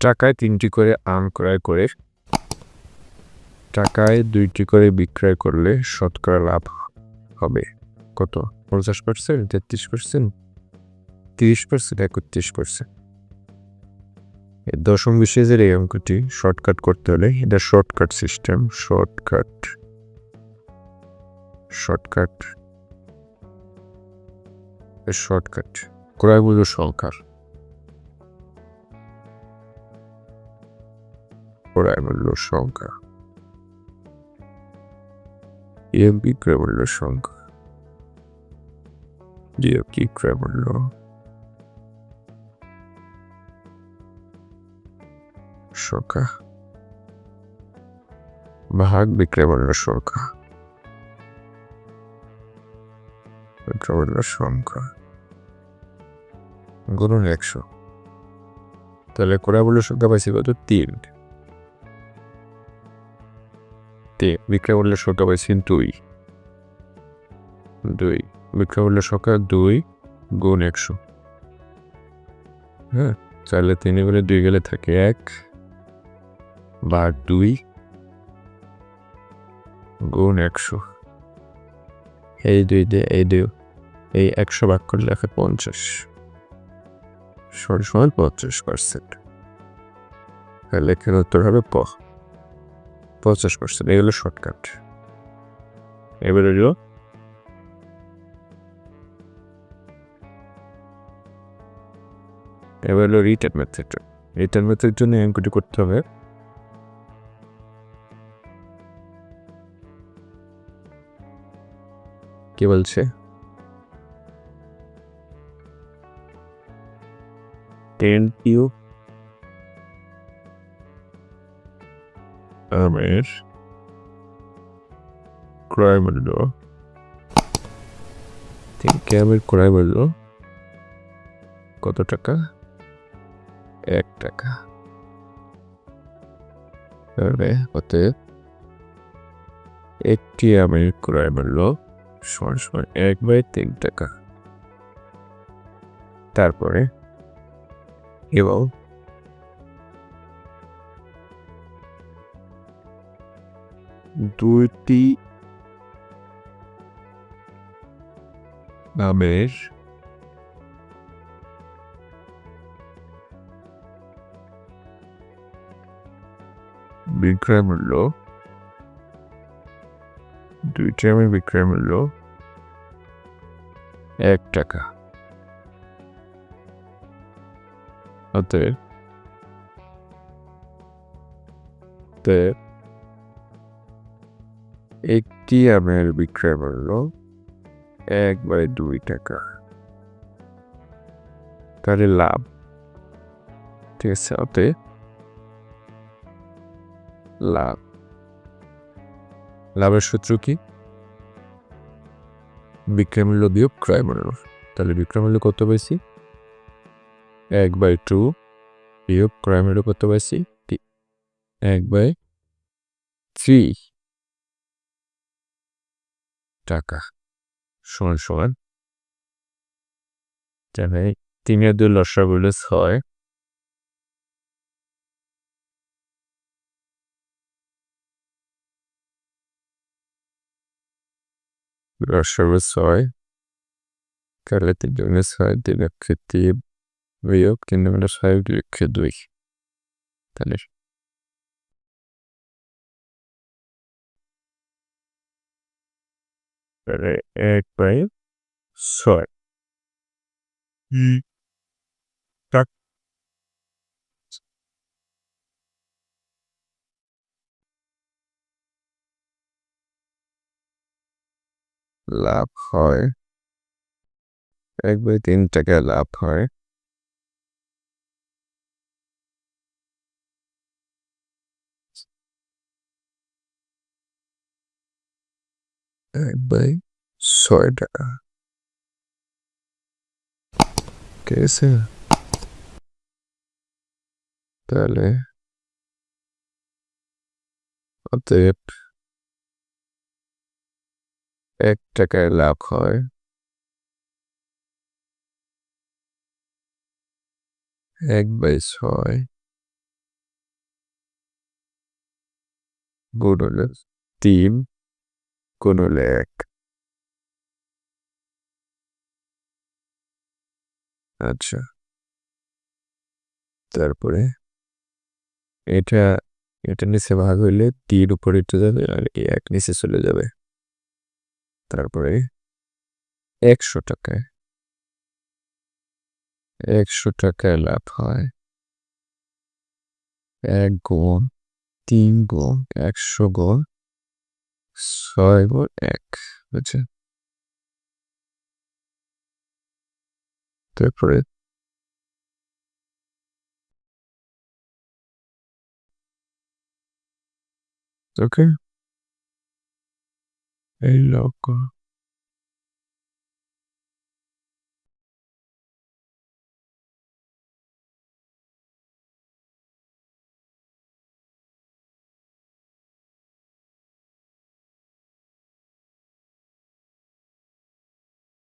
টাকায় ৩টি করে আম ক্রয় করে টাকায় ২টি করে বিক্রয় করলে শতকরা লাভ হবে কত? ৫০%, ৩৩%, ৩০%, ৩১%। এই দশম বিশেষের এই অঙ্কটি শর্টকাট করতে হলে এটা শর্টকাট সিস্টেম। শর্টকাট ক্রয়মূল্য সংখ্যার ক্রয়মূল্য সংখ্যা EMP ক্রয়মূল্য সংখ্যা DFT ক্রয়মূল্য সংখ্যা ভাগ বিক্রয়মূল্য সংখ্যা বিক্রয়মূল্য সংখ্যা গুণন 100। তাহলে ক্রয়মূল্য সংখ্যা পাইছি কত? 3। বিক্রয়মূল্য সংখ্যা পাইছি 2। বিক্রয়মূল্য সংখ্যা 2 গুণ 100। হ্যাঁ, তাহলে 3 গুণে 2 গেলে থাকে 1 ভাগ 2 গুণ 100। এই 2 দিয়ে এই 100 ভাগ করলে লেখা 50 সমান 50%। তাহলে এখানে উত্তর হবে 50%। এগুলো শর্টকাট। এবার হলো রিটার্ন মেথড। রিটার্ন মেথডের জন্য অঙ্কটি করতে হবে। কি বলছে? 10 কিউব আমের ক্রয়মূল্য 10 আমের ক্রয়মূল্য কত টাকা? 1 টাকা। তাহলে অতএব একটি আমের ক্রয়মূল্য সমান 1/3 টাকা। তারপরে এবং দুইটি আমের বিক্রয় মূল্য 1 টাকা। অতএব একটি আমের বিক্রয় মূল্য 1/2 টাকা। তাহলে লাভ, ঠিক আছে। অতএব লাভের সূত্র কি? বিক্রয় মূল্য বিয়োগ ক্রয় মূল্য। তাহলে বিক্রয় মূল্য কত পাইছি? 1/2 বিয়োগ ক্রয় মূল্য কত পাইছি? 1/3 টাকা সমান তাহলে 3 আর 2 লসাগু হলো 6। লসাগু 6। তাহলে 3 দুগুণে 6, 3 লক্ষে 3 বিয়োগ 3 দুগুণে 6, 2 লক্ষে 2। তাহলে 1/6 লাভ হয় 1/3 টাকা লাভ হয়। বাই 6 টাকা। ঠিক আছে, তাহলে অতএব 1 টাকায় লাভ হয় 1/6 গুণ হলে 3 গুণ হলে 1। আচ্ছা, তারপরে এটা এটা নিচে ভাগ হইলে 3 উপরে উঠে যাবে আর এই 1 নিচে চলে যাবে। তারপরে 100 টাকায় 100 টাকায় লাভ হয় 1 গুণ 3 গুণ 100 গুণ 6 গুণ 1, বুঝছেন? তারপরে ওকে, এই লক্ষ্য